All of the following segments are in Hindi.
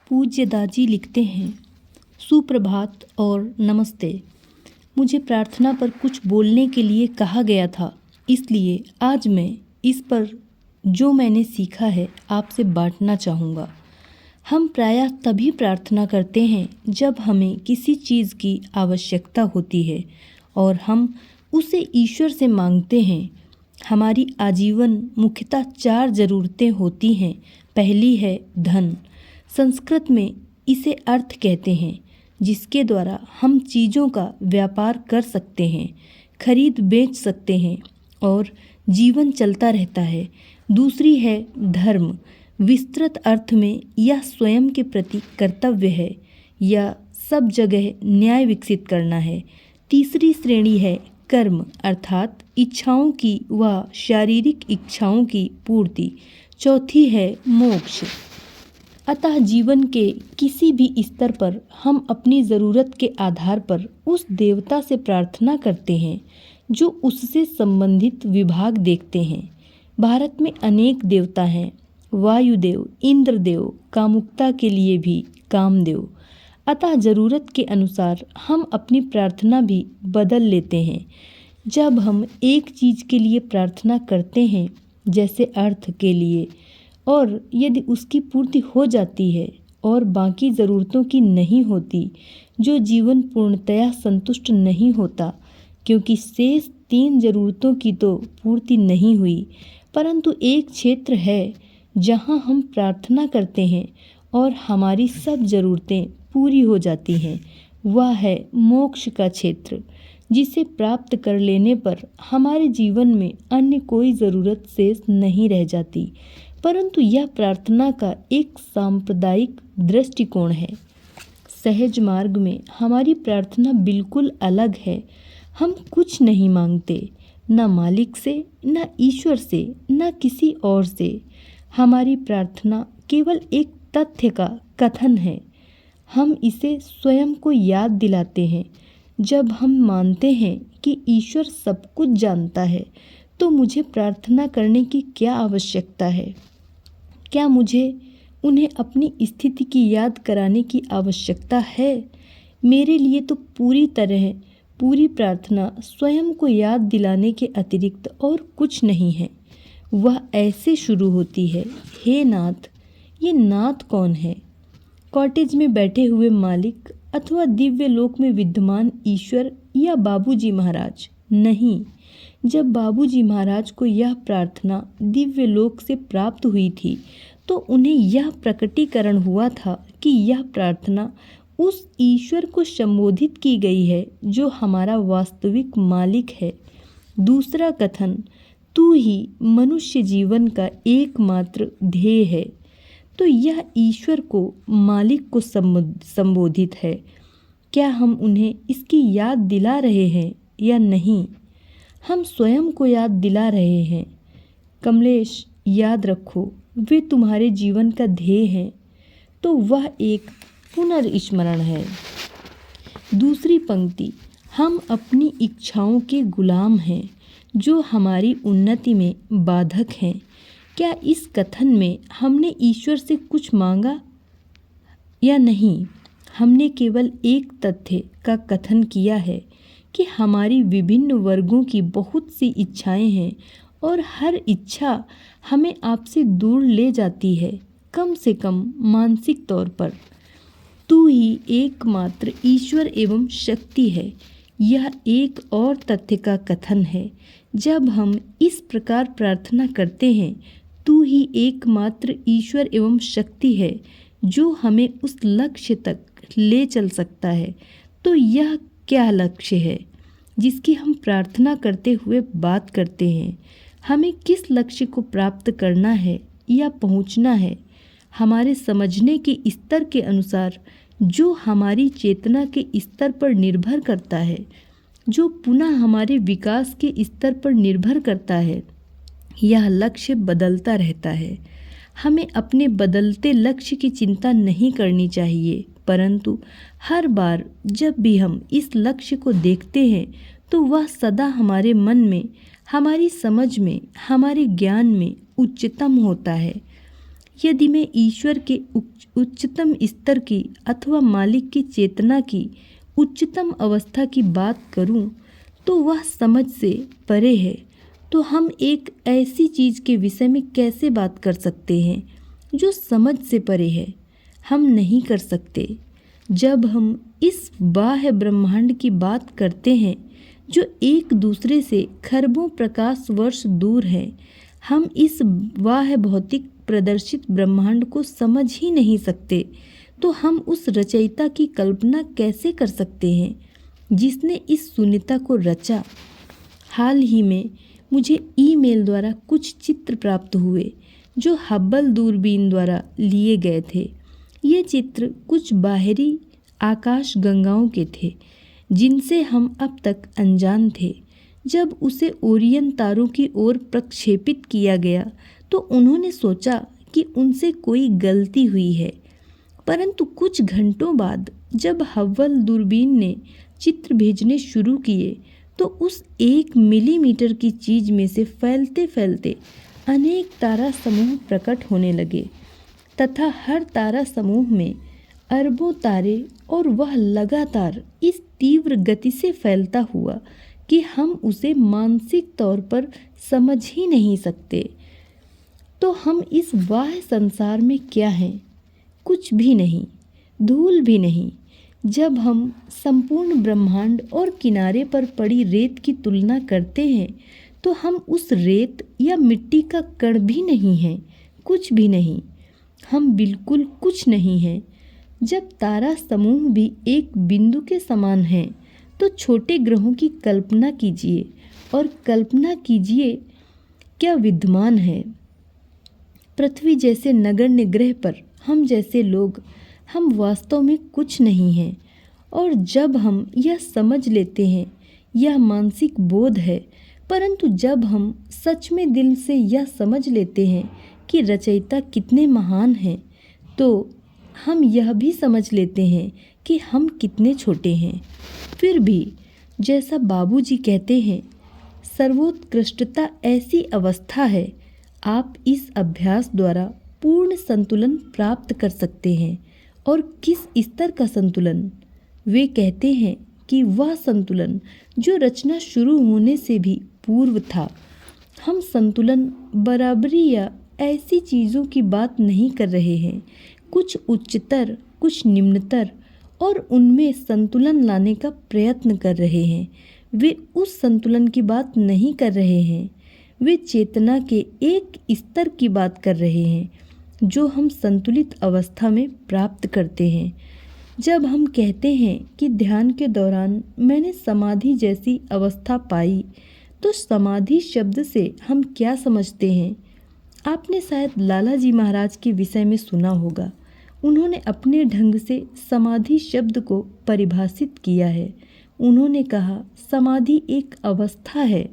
पूज्य दाजी लिखते हैं, सुप्रभात और नमस्ते। मुझे प्रार्थना पर कुछ बोलने के लिए कहा गया था, इसलिए आज मैं इस पर जो मैंने सीखा है आपसे बांटना चाहूँगा। हम प्रायः तभी प्रार्थना करते हैं जब हमें किसी चीज़ की आवश्यकता होती है और हम उसे ईश्वर से मांगते हैं। हमारी आजीवन मुख्यतः 4 ज़रूरतें होती हैं। पहली है धन। संस्कृत में इसे अर्थ कहते हैं, जिसके द्वारा हम चीज़ों का व्यापार कर सकते हैं, खरीद बेच सकते हैं और जीवन चलता रहता है। दूसरी है धर्म। विस्तृत अर्थ में यह स्वयं के प्रति कर्तव्य है या सब जगह न्याय विकसित करना है। तीसरी श्रेणी है कर्म, अर्थात इच्छाओं की व शारीरिक इच्छाओं की पूर्ति। चौथी है मोक्ष। अतः जीवन के किसी भी स्तर पर हम अपनी ज़रूरत के आधार पर उस देवता से प्रार्थना करते हैं जो उससे संबंधित विभाग देखते हैं। भारत में अनेक देवता हैं, वायुदेव, इंद्रदेव, कामुकता के लिए भी कामदेव। अतः ज़रूरत के अनुसार हम अपनी प्रार्थना भी बदल लेते हैं। जब हम एक चीज़ के लिए प्रार्थना करते हैं, जैसे अर्थ के लिए, और यदि उसकी पूर्ति हो जाती है और बाकी ज़रूरतों की नहीं होती, जो जीवन पूर्णतया संतुष्ट नहीं होता, क्योंकि शेष 3 ज़रूरतों की तो पूर्ति नहीं हुई, परंतु एक क्षेत्र है जहाँ हम प्रार्थना करते हैं और हमारी सब ज़रूरतें पूरी हो जाती हैं। वह है मोक्ष का क्षेत्र, जिसे प्राप्त कर लेने पर हमारे जीवन में अन्य कोई ज़रूरत शेष नहीं रह जाती। परंतु यह प्रार्थना का एक सांप्रदायिक दृष्टिकोण है। सहज मार्ग में हमारी प्रार्थना बिल्कुल अलग है। हम कुछ नहीं मांगते, न मालिक से, न ईश्वर से, न किसी और से। हमारी प्रार्थना केवल एक तथ्य का कथन है। हम इसे स्वयं को याद दिलाते हैं। जब हम मानते हैं कि ईश्वर सब कुछ जानता है, तो मुझे प्रार्थना करने की क्या आवश्यकता है? क्या मुझे उन्हें अपनी स्थिति की याद कराने की आवश्यकता है? मेरे लिए तो पूरी प्रार्थना स्वयं को याद दिलाने के अतिरिक्त और कुछ नहीं है। वह ऐसे शुरू होती है, हे नाथ। ये नाथ कौन है? कॉटेज में बैठे हुए मालिक अथवा दिव्य लोक में विद्यमान ईश्वर या बाबूजी महाराज? नहीं। जब बाबूजी महाराज को यह प्रार्थना दिव्य लोक से प्राप्त हुई थी, तो उन्हें यह प्रकटीकरण हुआ था कि यह प्रार्थना उस ईश्वर को संबोधित की गई है जो हमारा वास्तविक मालिक है। दूसरा कथन, तू ही मनुष्य जीवन का एकमात्र ध्येय है। तो यह ईश्वर को, मालिक को संबोधित है। क्या हम उन्हें इसकी याद दिला रहे हैं या नहीं? हम स्वयं को याद दिला रहे हैं। कमलेश, याद रखो, वे तुम्हारे जीवन का ध्येय हैं, तो वह एक पुनर्स्मरण है। दूसरी पंक्ति, हम अपनी इच्छाओं के गुलाम हैं जो हमारी उन्नति में बाधक हैं। क्या इस कथन में हमने ईश्वर से कुछ मांगा या नहीं? हमने केवल एक तथ्य का कथन किया है कि हमारी विभिन्न वर्गों की बहुत सी इच्छाएं हैं और हर इच्छा हमें आपसे दूर ले जाती है, कम से कम मानसिक तौर पर। तू ही एकमात्र ईश्वर एवं शक्ति है। यह एक और तथ्य का कथन है। जब हम इस प्रकार प्रार्थना करते हैं, तू ही एकमात्र ईश्वर एवं शक्ति है जो हमें उस लक्ष्य तक ले चल सकता है, तो यह क्या लक्ष्य है जिसकी हम प्रार्थना करते हुए बात करते हैं? हमें किस लक्ष्य को प्राप्त करना है या पहुंचना है? हमारे समझने के स्तर के अनुसार, जो हमारी चेतना के स्तर पर निर्भर करता है, जो पुनः हमारे विकास के स्तर पर निर्भर करता है। यह लक्ष्य बदलता रहता है। हमें अपने बदलते लक्ष्य की चिंता नहीं करनी चाहिए, परंतु हर बार जब भी हम इस लक्ष्य को देखते हैं, तो वह सदा हमारे मन में, हमारी समझ में, हमारे ज्ञान में उच्चतम होता है। यदि मैं ईश्वर के उच्चतम स्तर की अथवा मालिक की चेतना की उच्चतम अवस्था की बात करूं तो वह समझ से परे है। तो हम एक ऐसी चीज़ के विषय में कैसे बात कर सकते हैं जो समझ से परे है? हम नहीं कर सकते। जब हम इस बाह्य ब्रह्मांड की बात करते हैं जो एक दूसरे से खरबों प्रकाश वर्ष दूर है, हम इस बाह्य भौतिक प्रदर्शित ब्रह्मांड को समझ ही नहीं सकते, तो हम उस रचयिता की कल्पना कैसे कर सकते हैं जिसने इस शून्यता को रचा? हाल ही में मुझे ईमेल द्वारा कुछ चित्र प्राप्त हुए जो हब्बल दूरबीन द्वारा लिए गए थे। ये चित्र कुछ बाहरी आकाश गंगाओं के थे जिनसे हम अब तक अनजान थे। जब उसे ओरियन तारों की ओर प्रक्षेपित किया गया तो उन्होंने सोचा कि उनसे कोई गलती हुई है, परंतु कुछ घंटों बाद जब हब्बल दूरबीन ने चित्र भेजने शुरू किए तो उस 1 मिलीमीटर की चीज़ में से फैलते फैलते अनेक तारा समूह प्रकट होने लगे तथा हर तारा समूह में अरबों तारे, और वह लगातार इस तीव्र गति से फैलता हुआ कि हम उसे मानसिक तौर पर समझ ही नहीं सकते। तो हम इस बाह्य संसार में क्या हैं? कुछ भी नहीं, धूल भी नहीं। जब हम संपूर्ण ब्रह्मांड और किनारे पर पड़ी रेत की तुलना करते हैं तो हम उस रेत या मिट्टी का कण भी नहीं हैं, कुछ भी नहीं। हम बिल्कुल कुछ नहीं हैं। जब तारा समूह भी एक बिंदु के समान हैं तो छोटे ग्रहों की कल्पना कीजिए, और कल्पना कीजिए क्या विद्यमान है। पृथ्वी जैसे नगण्य ग्रह पर हम जैसे लोग, हम वास्तव में कुछ नहीं हैं। और जब हम यह समझ लेते हैं, यह मानसिक बोध है, परंतु जब हम सच में दिल से यह समझ लेते हैं कि रचयिता कितने महान हैं, तो हम यह भी समझ लेते हैं कि हम कितने छोटे हैं। फिर भी जैसा बाबूजी कहते हैं, सर्वोत्कृष्टता ऐसी अवस्था है, आप इस अभ्यास द्वारा पूर्ण संतुलन प्राप्त कर सकते हैं। और किस स्तर का संतुलन? वे कहते हैं कि वह संतुलन जो रचना शुरू होने से भी पूर्व था। हम संतुलन, बराबरी या ऐसी चीज़ों की बात नहीं कर रहे हैं। कुछ उच्चतर, कुछ निम्नतर, और उनमें संतुलन लाने का प्रयत्न कर रहे हैं। वे उस संतुलन की बात नहीं कर रहे हैं, वे चेतना के एक स्तर की बात कर रहे हैं जो हम संतुलित अवस्था में प्राप्त करते हैं। जब हम कहते हैं कि ध्यान के दौरान मैंने समाधि जैसी अवस्था पाई, तो समाधि शब्द से हम क्या समझते हैं? आपने शायद लाला जी महाराज के विषय में सुना होगा। उन्होंने अपने ढंग से समाधि शब्द को परिभाषित किया है। उन्होंने कहा, समाधि एक अवस्था है।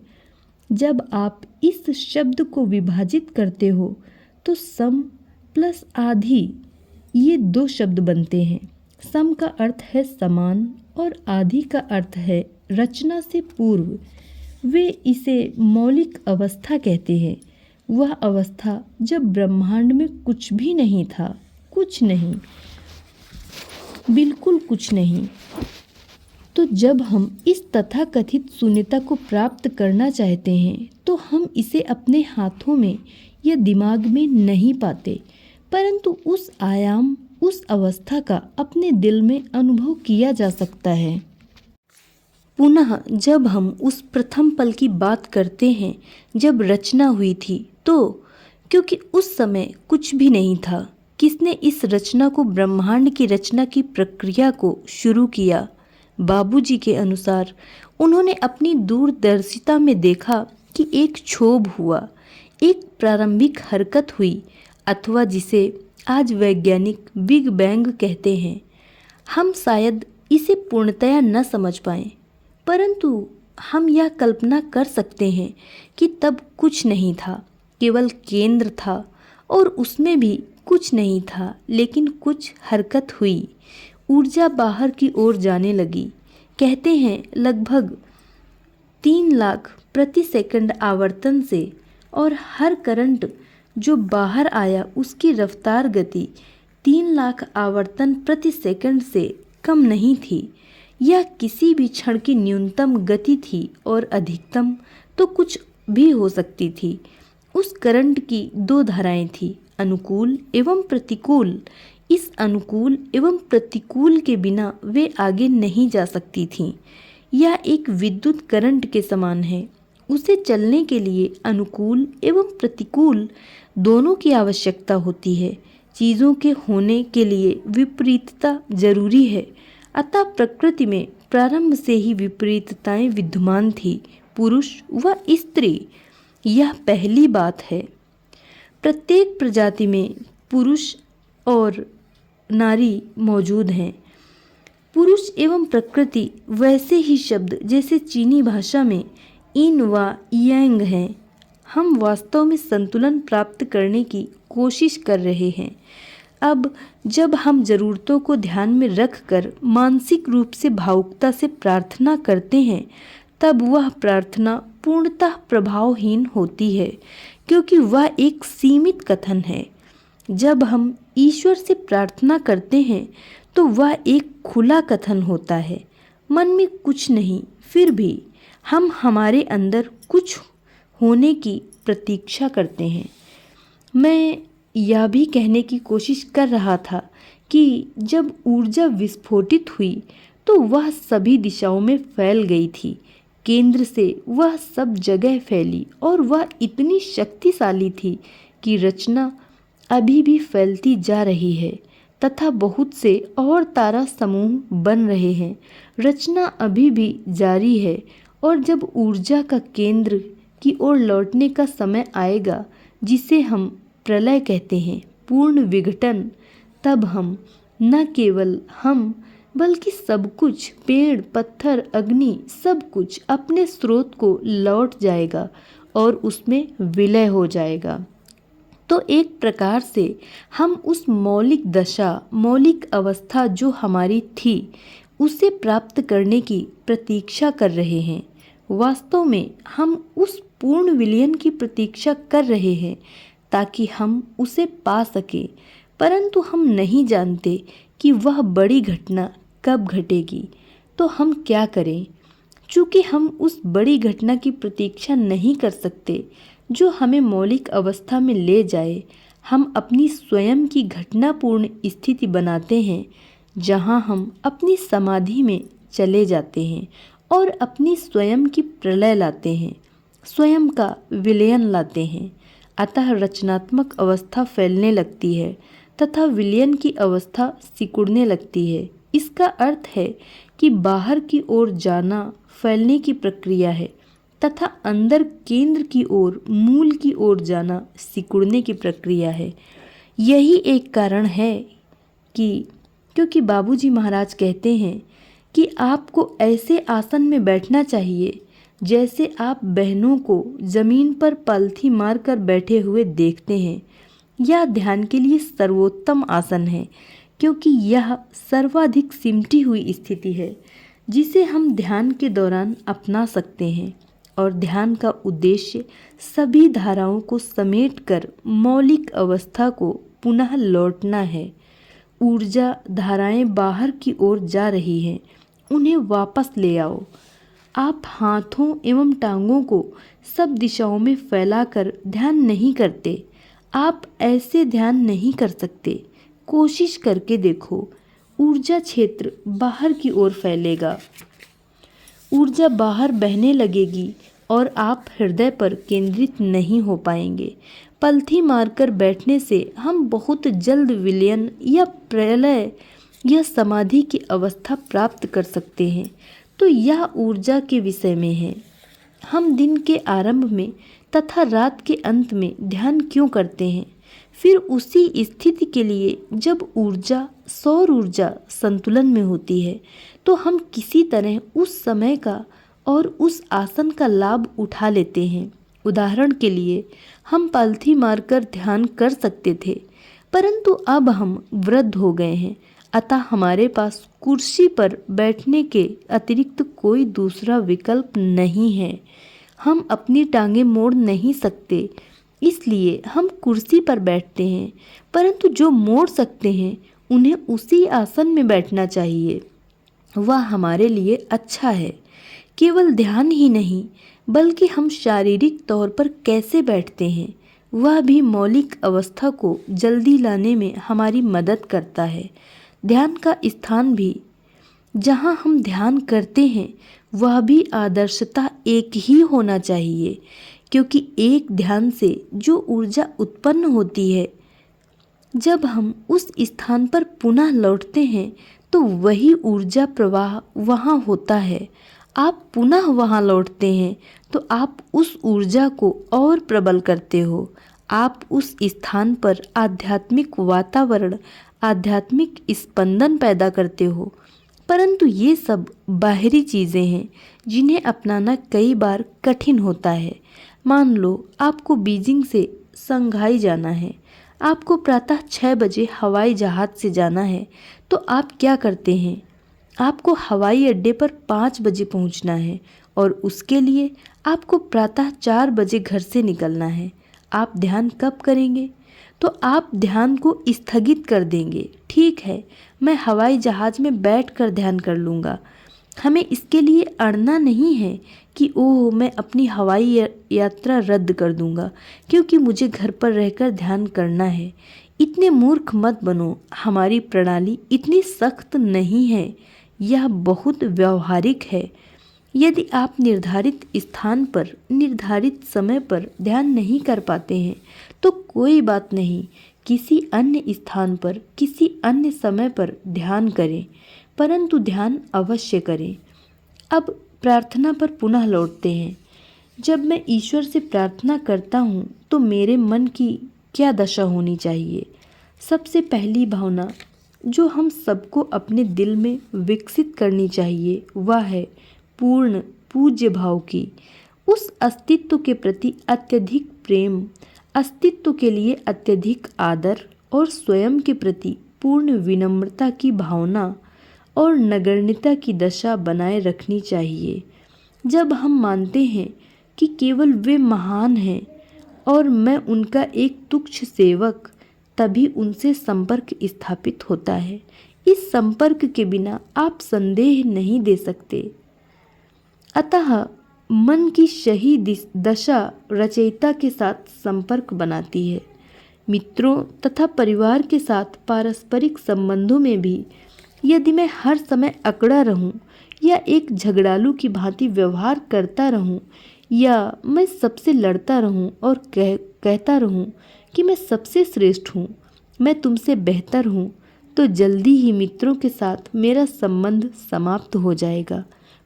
जब आप इस शब्द को विभाजित करते हो तो सम प्लस आधी, ये 2 शब्द बनते हैं। सम का अर्थ है समान और आधी का अर्थ है रचना से पूर्व। वे इसे मौलिक अवस्था कहते हैं। वह अवस्था जब ब्रह्मांड में कुछ भी नहीं था, कुछ नहीं, बिल्कुल कुछ नहीं। तो जब हम इस तथाकथित शून्यता को प्राप्त करना चाहते हैं तो हम इसे अपने हाथों में या दिमाग में नहीं पाते, परंतु उस आयाम, उस अवस्था का अपने दिल में अनुभव किया जा सकता है। पुनः जब हम उस प्रथम पल की बात करते हैं जब रचना हुई थी, तो क्योंकि उस समय कुछ भी नहीं था, किसने इस रचना को, ब्रह्मांड की रचना की प्रक्रिया को शुरू किया? बाबूजी के अनुसार उन्होंने अपनी दूरदर्शिता में देखा कि एक क्षोभ हुआ, एक प्रारंभिक हरकत हुई, अथवा जिसे आज वैज्ञानिक बिग बैंग कहते हैं। हम शायद इसे पूर्णतया न समझ पाएं, परंतु हम यह कल्पना कर सकते हैं कि तब कुछ नहीं था, केवल केंद्र था, और उसमें भी कुछ नहीं था, लेकिन कुछ हरकत हुई। ऊर्जा बाहर की ओर जाने लगी। कहते हैं लगभग 3 लाख प्रति सेकंड आवर्तन से, और हर करंट जो बाहर आया उसकी रफ्तार गति 3 लाख आवर्तन प्रति सेकंड से कम नहीं थी। यह किसी भी क्षण की न्यूनतम गति थी और अधिकतम तो कुछ भी हो सकती थी। उस करंट की 2 धाराएं थी, अनुकूल एवं प्रतिकूल। इस अनुकूल एवं प्रतिकूल के बिना वे आगे नहीं जा सकती थीं। यह एक विद्युत करंट के समान है। उसे चलने के लिए अनुकूल एवं प्रतिकूल दोनों की आवश्यकता होती है। चीज़ों के होने के लिए विपरीतता जरूरी है। अतः प्रकृति में प्रारंभ से ही विपरीतताएं विद्यमान थी, पुरुष व स्त्री। यह पहली बात है। प्रत्येक प्रजाति में पुरुष और नारी मौजूद हैं। पुरुष एवं प्रकृति वैसे ही शब्द जैसे चीनी भाषा में इन व यांग हैं। हम वास्तव में संतुलन प्राप्त करने की कोशिश कर रहे हैं। अब जब हम ज़रूरतों को ध्यान में रखकर मानसिक रूप से भावुकता से प्रार्थना करते हैं, तब वह प्रार्थना पूर्णतः प्रभावहीन होती है, क्योंकि वह एक सीमित कथन है। जब हम ईश्वर से प्रार्थना करते हैं तो वह एक खुला कथन होता है। मन में कुछ नहीं, फिर भी हम हमारे अंदर कुछ होने की प्रतीक्षा करते हैं। मैं यह भी कहने की कोशिश कर रहा था कि जब ऊर्जा विस्फोटित हुई तो वह सभी दिशाओं में फैल गई थी। केंद्र से वह सब जगह फैली और वह इतनी शक्तिशाली थी कि रचना अभी भी फैलती जा रही है तथा बहुत से और तारा समूह बन रहे हैं। रचना अभी भी जारी है और जब ऊर्जा का केंद्र की ओर लौटने का समय आएगा, जिसे हम प्रलय कहते हैं, पूर्ण विघटन, तब हम, न केवल हम बल्कि सब कुछ, पेड़, पत्थर, अग्नि, सब कुछ अपने स्रोत को लौट जाएगा और उसमें विलय हो जाएगा। तो एक प्रकार से हम उस मौलिक दशा, मौलिक अवस्था जो हमारी थी, उसे प्राप्त करने की प्रतीक्षा कर रहे हैं। वास्तव में हम उस पूर्ण विलयन की प्रतीक्षा कर रहे हैं ताकि हम उसे पा सकें, परंतु हम नहीं जानते कि वह बड़ी घटना कब घटेगी। तो हम क्या करें? चूँकि हम उस बड़ी घटना की प्रतीक्षा नहीं कर सकते जो हमें मौलिक अवस्था में ले जाए, हम अपनी स्वयं की घटनापूर्ण स्थिति बनाते हैं, जहाँ हम अपनी समाधि में चले जाते हैं और अपनी स्वयं की प्रलय लाते हैं, स्वयं का विलयन लाते हैं। अतः रचनात्मक अवस्था फैलने लगती है तथा विलयन की अवस्था सिकुड़ने लगती है। इसका अर्थ है कि बाहर की ओर जाना फैलने की प्रक्रिया है तथा अंदर केंद्र की ओर, मूल की ओर जाना सिकुड़ने की प्रक्रिया है। यही एक कारण है कि क्योंकि बाबूजी महाराज कहते हैं कि आपको ऐसे आसन में बैठना चाहिए जैसे आप बहनों को जमीन पर पलथी मारकर बैठे हुए देखते हैं। यह ध्यान के लिए सर्वोत्तम आसन है, क्योंकि यह सर्वाधिक सिमटी हुई स्थिति है जिसे हम ध्यान के दौरान अपना सकते हैं। और ध्यान का उद्देश्य सभी धाराओं को समेटकर मौलिक अवस्था को पुनः लौटना है। ऊर्जा धाराएं बाहर की ओर जा रही हैं, उन्हें वापस ले आओ। आप हाथों एवं टांगों को सब दिशाओं में फैलाकर ध्यान नहीं करते। आप ऐसे ध्यान नहीं कर सकते। कोशिश करके देखो। ऊर्जा क्षेत्र बाहर की ओर फैलेगा, ऊर्जा बाहर बहने लगेगी और आप हृदय पर केंद्रित नहीं हो पाएंगे। पलथी मारकर बैठने से हम बहुत जल्द विलयन या प्रलय या समाधि की अवस्था प्राप्त कर सकते हैं। तो यह ऊर्जा के विषय में है। हम दिन के आरंभ में तथा रात के अंत में ध्यान क्यों करते हैं? फिर उसी स्थिति के लिए जब ऊर्जा, सौर ऊर्जा संतुलन में होती है, तो हम किसी तरह उस समय का और उस आसन का लाभ उठा लेते हैं। उदाहरण के लिए हम पलथी मारकर ध्यान कर सकते थे, परंतु अब हम वृद्ध हो गए हैं, अतः हमारे पास कुर्सी पर बैठने के अतिरिक्त कोई दूसरा विकल्प नहीं है। हम अपनी टांगें मोड़ नहीं सकते, इसलिए हम कुर्सी पर बैठते हैं, परंतु जो मोड़ सकते हैं उन्हें उसी आसन में बैठना चाहिए। वह हमारे लिए अच्छा है। केवल ध्यान ही नहीं, बल्कि हम शारीरिक तौर पर कैसे बैठते हैं वह भी मौलिक अवस्था को जल्दी लाने में हमारी मदद करता है। ध्यान का स्थान भी जहाँ हम ध्यान करते हैं वह भी आदर्शतः एक ही होना चाहिए, क्योंकि एक ध्यान से जो ऊर्जा उत्पन्न होती है, जब हम उस स्थान पर पुनः लौटते हैं तो वही ऊर्जा प्रवाह वहाँ होता है। आप पुनः वहाँ लौटते हैं तो आप उस ऊर्जा को और प्रबल करते हो। आप उस स्थान पर आध्यात्मिक वातावरण, आध्यात्मिक स्पंदन पैदा करते हो। परंतु ये सब बाहरी चीज़ें हैं जिन्हें अपनाना कई बार कठिन होता है। मान लो आपको बीजिंग से शंघाई जाना है, आपको प्रातः 6 बजे हवाई जहाज़ से जाना है, तो आप क्या करते हैं? आपको हवाई अड्डे पर 5 बजे पहुंचना है और उसके लिए आपको प्रातः 4 बजे घर से निकलना है। आप ध्यान कब करेंगे? तो आप ध्यान को स्थगित कर देंगे। ठीक है, मैं हवाई जहाज़ में बैठकर ध्यान कर लूँगा। हमें इसके लिए अड़ना नहीं है कि ओह मैं अपनी हवाई यात्रा रद्द कर दूँगा क्योंकि मुझे घर पर रहकर ध्यान करना है। इतने मूर्ख मत बनो। हमारी प्रणाली इतनी सख्त नहीं है, यह बहुत व्यवहारिक है। यदि आप निर्धारित स्थान पर निर्धारित समय पर ध्यान नहीं कर पाते हैं तो कोई बात नहीं, किसी अन्य स्थान पर किसी अन्य समय पर ध्यान करें, परंतु ध्यान अवश्य करें। अब प्रार्थना पर पुनः लौटते हैं। जब मैं ईश्वर से प्रार्थना करता हूँ तो मेरे मन की क्या दशा होनी चाहिए? सबसे पहली भावना जो हम सबको अपने दिल में विकसित करनी चाहिए वह है पूर्ण पूज्य भाव की। उस अस्तित्व के प्रति अत्यधिक प्रेम, अस्तित्व के लिए अत्यधिक आदर और स्वयं के प्रति पूर्ण विनम्रता की भावना और नगण्यता की दशा बनाए रखनी चाहिए। जब हम मानते हैं कि केवल वे महान हैं और मैं उनका एक तुच्छ सेवक, तभी उनसे संपर्क स्थापित होता है। इस संपर्क के बिना आप संदेह नहीं दे सकते। अतः मन की सही दशा रचयिता के साथ संपर्क बनाती है। मित्रों तथा परिवार के साथ पारस्परिक संबंधों में भी यदि मैं हर समय अकड़ा रहूं या एक झगड़ालू की भांति व्यवहार करता रहूं या मैं सबसे लड़ता रहूं और कहता रहूं कि मैं सबसे श्रेष्ठ हूं, मैं तुमसे बेहतर हूं, तो जल्दी ही मित्रों के साथ मेरा संबंध समाप्त हो जाएगा।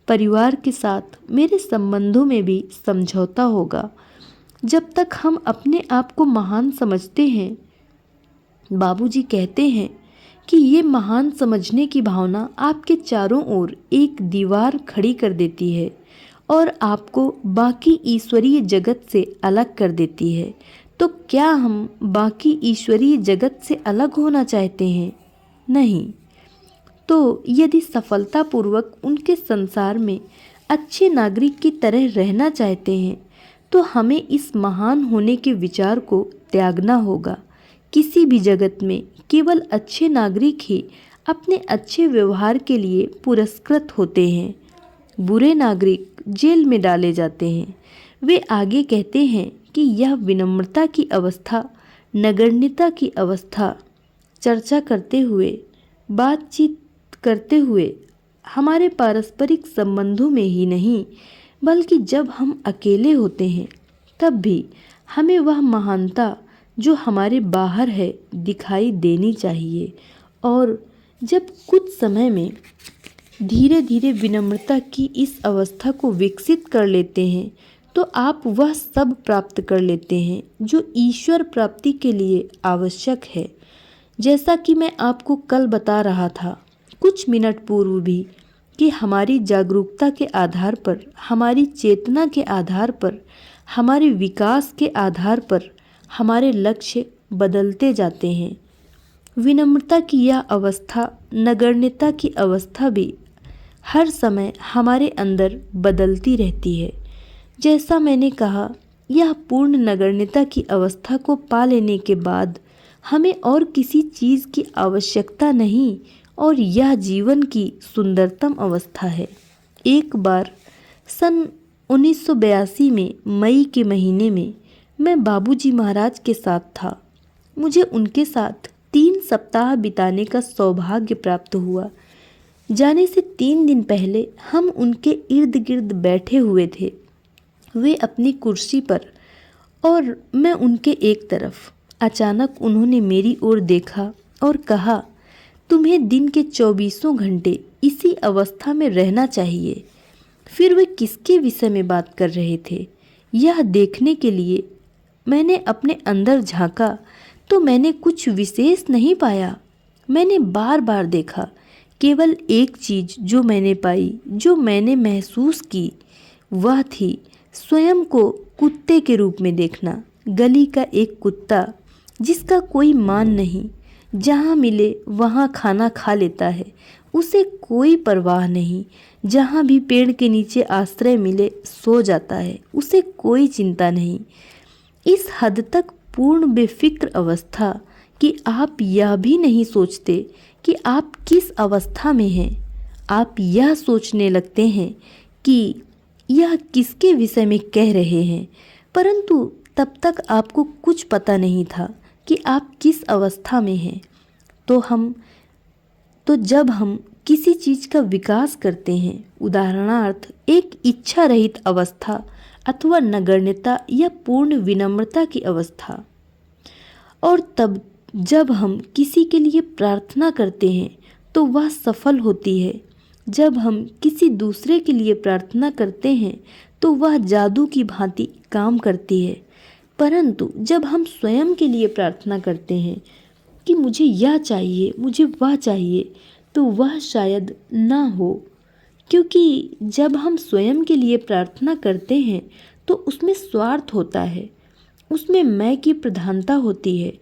परिवार के साथ मेरे संबंधों में भी समझौता होगा। जब तक हम अपने आप को महान समझते हैं, बाबूजी कहते हैं कि ये महान समझने की भावना आपके चारों ओर एक दीवार खड़ी कर देती है और आपको बाकी ईश्वरीय जगत से अलग कर देती है। तो क्या हम बाकी ईश्वरीय जगत से अलग होना चाहते हैं? नहीं। तो यदि सफलतापूर्वक उनके संसार में अच्छे नागरिक की तरह रहना चाहते हैं तो हमें इस महान होने के विचार को त्यागना होगा। किसी भी जगत में केवल अच्छे नागरिक ही अपने अच्छे व्यवहार के लिए पुरस्कृत होते हैं। बुरे नागरिक जेल में डाले जाते हैं। वे आगे कहते हैं कि यह विनम्रता की अवस्था, नगण्यता की अवस्था चर्चा करते हुए, बातचीत करते हुए हमारे पारस्परिक संबंधों में ही नहीं बल्कि जब हम अकेले होते हैं तब भी हमें वह महानता जो हमारे बाहर है दिखाई देनी चाहिए। और जब कुछ समय में धीरे धीरे विनम्रता की इस अवस्था को विकसित कर लेते हैं तो आप वह सब प्राप्त कर लेते हैं जो ईश्वर प्राप्ति के लिए आवश्यक है। जैसा कि मैं आपको कल बता रहा था कुछ मिनट पूर्व भी कि हमारी जागरूकता के आधार पर, हमारी चेतना के आधार पर, हमारे विकास के आधार पर हमारे लक्ष्य बदलते जाते हैं। विनम्रता की यह अवस्था, नगण्यता की अवस्था भी हर समय हमारे अंदर बदलती रहती है। जैसा मैंने कहा यह पूर्ण नगण्यता की अवस्था को पा लेने के बाद हमें और किसी चीज़ की आवश्यकता नहीं, और यह जीवन की सुंदरतम अवस्था है। एक बार सन 1982 में मई के महीने में मैं बाबूजी महाराज के साथ था। मुझे उनके साथ 3 सप्ताह बिताने का सौभाग्य प्राप्त हुआ। जाने से 3 दिन पहले हम उनके इर्द गिर्द बैठे हुए थे, वे अपनी कुर्सी पर और मैं उनके एक तरफ। अचानक उन्होंने मेरी ओर देखा और कहा, तुम्हें दिन के 24 घंटे इसी अवस्था में रहना चाहिए। फिर वे किसके विषय में बात कर रहे थे, यह देखने के लिए मैंने अपने अंदर झांका तो मैंने कुछ विशेष नहीं पाया। मैंने बार बार देखा, केवल एक चीज़ जो मैंने पाई, जो मैंने महसूस की, वह थी स्वयं को कुत्ते के रूप में देखना। गली का एक कुत्ता जिसका कोई मान नहीं, जहाँ मिले वहाँ खाना खा लेता है, उसे कोई परवाह नहीं। जहाँ भी पेड़ के नीचे आश्रय मिले सो जाता है, उसे कोई चिंता नहीं। इस हद तक पूर्ण बेफिक्र अवस्था कि आप यह भी नहीं सोचते कि आप किस अवस्था में हैं। आप यह सोचने लगते हैं कि यह किसके विषय में कह रहे हैं, परंतु तब तक आपको कुछ पता नहीं था कि आप किस अवस्था में हैं। तो जब हम किसी चीज़ का विकास करते हैं, उदाहरणार्थ एक इच्छा रहित अवस्था अथवा नगण्यता या पूर्ण विनम्रता की अवस्था, और तब जब हम किसी के लिए प्रार्थना करते हैं तो वह सफल होती है। जब हम किसी दूसरे के लिए प्रार्थना करते हैं तो वह जादू की भांति काम करती है। परंतु जब हम स्वयं के लिए प्रार्थना करते हैं कि मुझे यह चाहिए, मुझे वह चाहिए, तो वह शायद ना हो, क्योंकि जब हम स्वयं के लिए प्रार्थना करते हैं तो उसमें स्वार्थ होता है, उसमें मैं की प्रधानता होती है।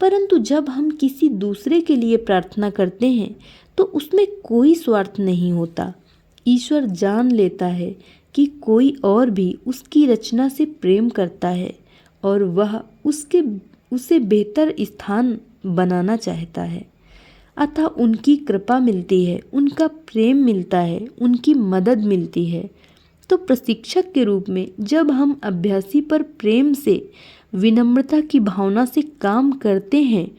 परंतु जब हम किसी दूसरे के लिए प्रार्थना करते हैं तो उसमें कोई स्वार्थ नहीं होता। ईश्वर जान लेता है कि कोई और भी उसकी रचना से प्रेम करता है और वह उसे बेहतर स्थान बनाना चाहता है। अतः उनकी कृपा मिलती है, उनका प्रेम मिलता है, उनकी मदद मिलती है। तो प्रशिक्षक के रूप में जब हम अभ्यासी पर प्रेम से, विनम्रता की भावना से काम करते हैं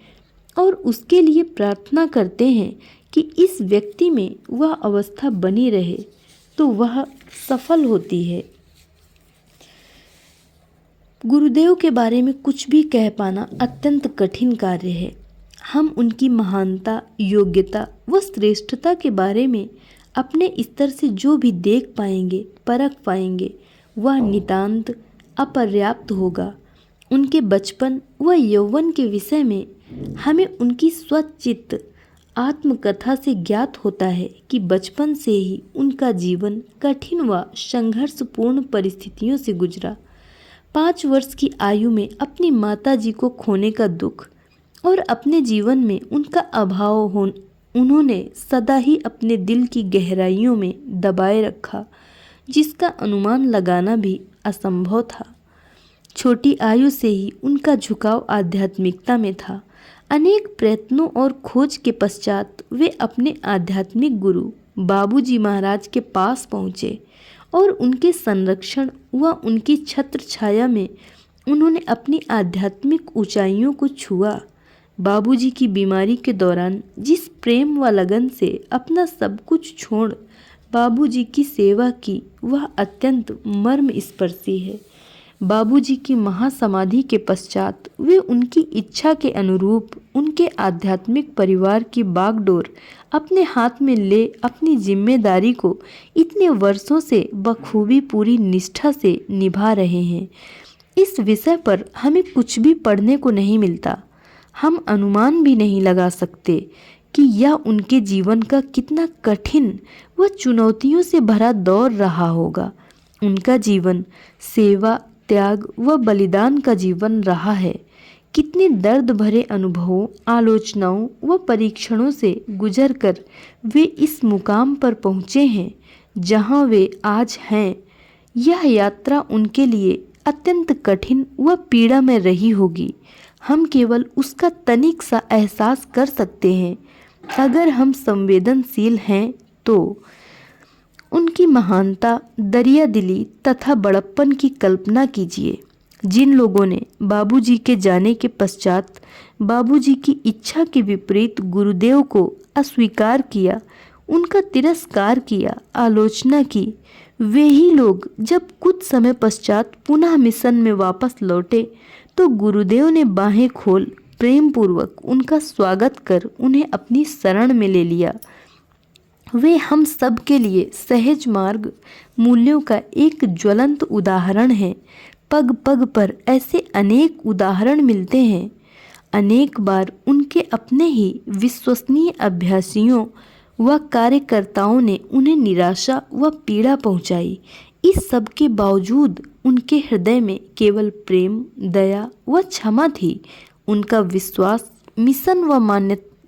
और उसके लिए प्रार्थना करते हैं कि इस व्यक्ति में वह अवस्था बनी रहे, तो वह सफल होती है। गुरुदेव के बारे में कुछ भी कह पाना अत्यंत कठिन कार्य है। हम उनकी महानता, योग्यता व श्रेष्ठता के बारे में अपने स्तर से जो भी देख पाएंगे, परख पाएंगे, वह नितांत अपर्याप्त होगा। उनके बचपन व यौवन के विषय में हमें उनकी स्वचित्त आत्मकथा से ज्ञात होता है कि बचपन से ही उनका जीवन कठिन व संघर्षपूर्ण परिस्थितियों से गुजरा। 5 वर्ष की आयु में अपनी माताजी को खोने का दुख और अपने जीवन में उनका अभाव उन्होंने सदा ही अपने दिल की गहराइयों में दबाए रखा, जिसका अनुमान लगाना भी असंभव था। छोटी आयु से ही उनका झुकाव आध्यात्मिकता में था। अनेक प्रयत्नों और खोज के पश्चात वे अपने आध्यात्मिक गुरु बाबूजी महाराज के पास पहुँचे और उनके संरक्षण व उनकी छत्र छाया में उन्होंने अपनी आध्यात्मिक ऊंचाइयों को छुआ। बाबूजी की बीमारी के दौरान जिस प्रेम व लगन से अपना सब कुछ छोड़ बाबूजी की सेवा की, वह अत्यंत मर्मस्पर्शी है। बाबूजी की महासमाधि के पश्चात वे उनकी इच्छा के अनुरूप उनके आध्यात्मिक परिवार की बागडोर अपने हाथ में ले अपनी जिम्मेदारी को इतने वर्षों से बखूबी पूरी निष्ठा से निभा रहे हैं। इस विषय पर हमें कुछ भी पढ़ने को नहीं मिलता। हम अनुमान भी नहीं लगा सकते कि यह उनके जीवन का कितना कठिन व चुनौतियों से भरा दौर रहा होगा। उनका जीवन सेवा, त्याग व बलिदान का जीवन रहा है। कितने दर्द भरे अनुभवों, आलोचनाओं व परीक्षणों से गुजरकर वे इस मुकाम पर पहुँचे हैं जहाँ वे आज हैं। यह यात्रा उनके लिए अत्यंत कठिन व पीड़ा में रही होगी। हम केवल उसका तनिक सा एहसास कर सकते हैं। अगर हम संवेदनशील हैं तो उनकी महानता, दरियादिली तथा बड़प्पन की कल्पना कीजिए। जिन लोगों ने बाबूजी के जाने के पश्चात बाबूजी की इच्छा के विपरीत गुरुदेव को अस्वीकार किया, उनका तिरस्कार किया, आलोचना की, वे ही लोग जब कुछ समय पश्चात पुनः मिशन में वापस लौटे तो गुरुदेव ने बाहें खोल प्रेम पूर्वक उनका स्वागत कर उन्हें अपनी शरण में ले लिया। वे हम सब के लिए सहज मार्ग मूल्यों का एक ज्वलंत उदाहरण है। पग पग पर ऐसे अनेक उदाहरण मिलते हैं। अनेक बार उनके अपने ही विश्वसनीय अभ्यासियों व कार्यकर्ताओं ने उन्हें निराशा व पीड़ा पहुंचाई। इस सब के बावजूद उनके हृदय में केवल प्रेम, दया व क्षमा थी। उनका विश्वास मिशन व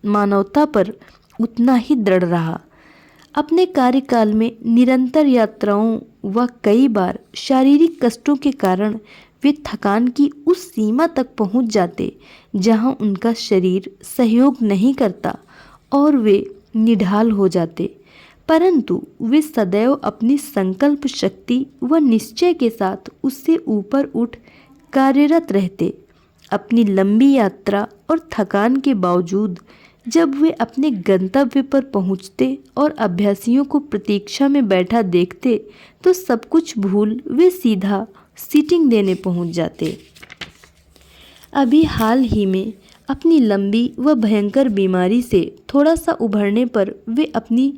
मानवता पर उतना ही दृढ़ रहा। अपने कार्यकाल में निरंतर यात्राओं व कई बार शारीरिक कष्टों के कारण वे थकान की उस सीमा तक पहुंच जाते जहां उनका शरीर सहयोग नहीं करता और वे निढाल हो जाते, परंतु वे सदैव अपनी संकल्प शक्ति व निश्चय के साथ उससे ऊपर उठ कार्यरत रहते। अपनी लंबी यात्रा और थकान के बावजूद जब वे अपने गंतव्य पर पहुंचते और अभ्यासियों को प्रतीक्षा में बैठा देखते तो सब कुछ भूल वे सीधा सीटिंग देने पहुंच जाते। अभी हाल ही में अपनी लंबी व भयंकर बीमारी से थोड़ा सा उभरने पर वे अपनी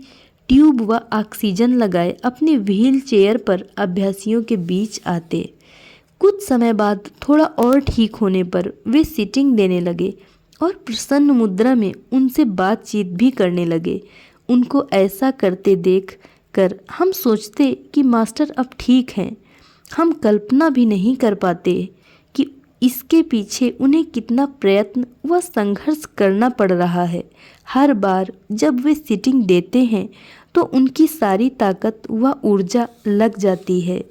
ट्यूब व ऑक्सीजन लगाए अपनी व्हील चेयर पर अभ्यासियों के बीच आते। कुछ समय बाद थोड़ा और ठीक होने पर वे सीटिंग देने लगे और प्रसन्न मुद्रा में उनसे बातचीत भी करने लगे। उनको ऐसा करते देख कर हम सोचते कि मास्टर अब ठीक हैं। हम कल्पना भी नहीं कर पाते कि इसके पीछे उन्हें कितना प्रयत्न व संघर्ष करना पड़ रहा है। हर बार जब वे सीटिंग देते हैं तो उनकी सारी ताकत व ऊर्जा लग जाती है।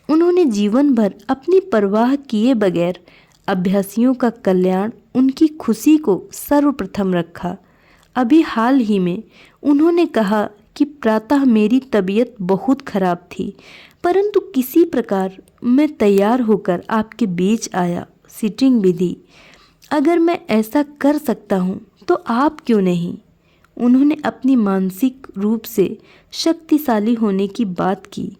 उन्होंने जीवन भर अपनी परवाह किए बगैर अभ्यासियों का कल्याण, उनकी खुशी को सर्वप्रथम रखा। अभी हाल ही में उन्होंने कहा कि प्रातः मेरी तबीयत बहुत खराब थी, परंतु किसी प्रकार मैं तैयार होकर आपके बीच आया, सीटिंग भी दी। अगर मैं ऐसा कर सकता हूँ तो आप क्यों नहीं। उन्होंने अपनी मानसिक रूप से शक्तिशाली होने की बात की।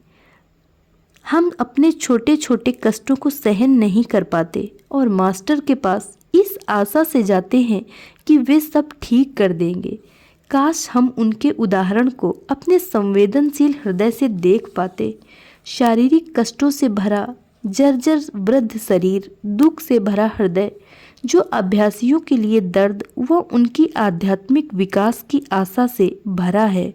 हम अपने छोटे छोटे कष्टों को सहन नहीं कर पाते और मास्टर के पास इस आशा से जाते हैं कि वे सब ठीक कर देंगे। काश हम उनके उदाहरण को अपने संवेदनशील हृदय से देख पाते। शारीरिक कष्टों से भरा जर्जर वृद्ध शरीर, दुख से भरा हृदय, जो अभ्यासियों के लिए दर्द व उनकी आध्यात्मिक विकास की आशा से भरा है,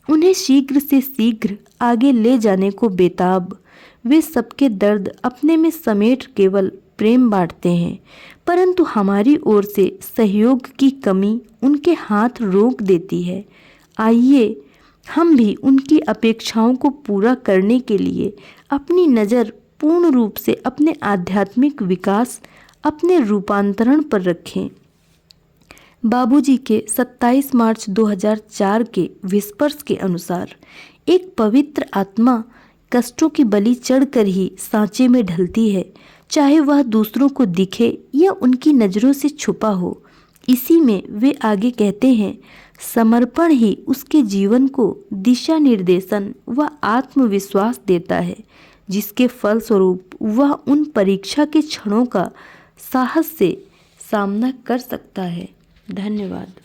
उन्हें शीघ्र से शीघ्र आगे ले जाने को बेताब। वे सबके दर्द अपने में समेट केवल प्रेम बांटते हैं, परंतु हमारी ओर से सहयोग की कमी उनके हाथ रोक देती है। आइए हम भी उनकी अपेक्षाओं को पूरा करने के लिए अपनी नज़र पूर्ण रूप से अपने आध्यात्मिक विकास, अपने रूपांतरण पर रखें। बाबूजी के 27 मार्च 2004 के विस्पर्स के अनुसार एक पवित्र आत्मा कष्टों की बलि चढ़कर ही सांचे में ढलती है, चाहे वह दूसरों को दिखे या उनकी नज़रों से छुपा हो। इसी में वे आगे कहते हैं, समर्पण ही उसके जीवन को दिशा निर्देशन व आत्मविश्वास देता है, जिसके फलस्वरूप वह उन परीक्षा के क्षणों का साहस से सामना कर सकता है। धन्यवाद।